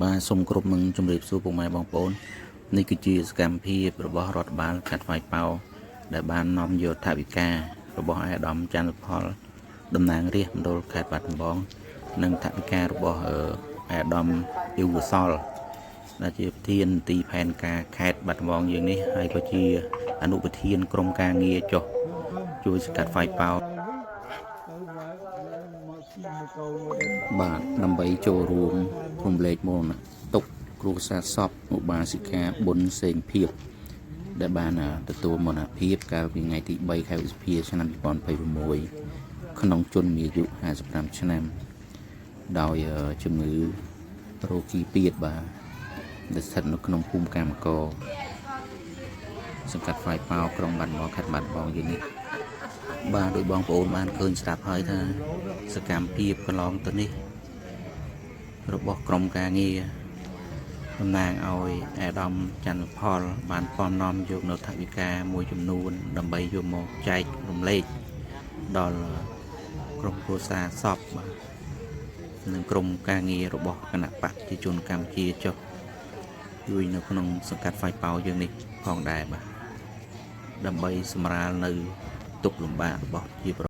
បាទសូមគោរពនឹងជម្រាបសួរពុកម៉ែបងប្អូននេះគឺជាសកម្មភាពរបស់រដ្ឋបាលខេត្តស្វាយប៉ោដែលបាននាំយកថវិការបស់អាដាមច័ន្ទផលតំណាងរាស្ត្រមណ្ឌលខេត្តបាត់ដំបងនិងថវិការបស់អាដាមយូវសលដែលជាប្រធានទីផែនការខេត្តបាត់ដំបងយើងនេះហើយក៏ជាអនុប្រធានក្រុមការងារចុះជួយសង្កាត់ស្វាយប៉ោបាទដើម្បីចូលរួមរំលែកមរណទុក្ខគ្រួសារសពឧបាសិកាប៊ុនសេងភៀបដែលបានទទួលមរណភាពកាលពីថ្ងៃទី3ខែឧសភាឆ្នាំ2026ក្នុងជនមានអាយុ55ឆ្នាំដោយជំងឺរោគីពីតបាទដែលស្ថិតនៅក្នុងភូមិកម្មករសង្កាត់ស្វាយប៉ោក្រុងបាត់ដំបងខេត្តបាត់ដំបងយើងនេះបាទដោយបងប្អូនបានឃើញស្ដាប់ហើយថាសកម្មភាពកន្លងទៅនេះរបស់ក្រុមការងារតំណាងឲ្យអាដាមច័ន្ទផលបានពំនាំយកនៅថវិកាមួយចំនួនដើម្បីយកមកចែករំលែកដល់ក្រុមគ្រួសារសពបាទនិងក្រុមការងាររបស់គណៈបកប្រជាជនកម្ពុជាចុះជួយនៅក្នុងសង្កាត់ស្វាយប៉ោយើងនេះផងដែរបាទដើម្បីសម្រាលនៅទុក្ខលំបាករបស់ប្រជា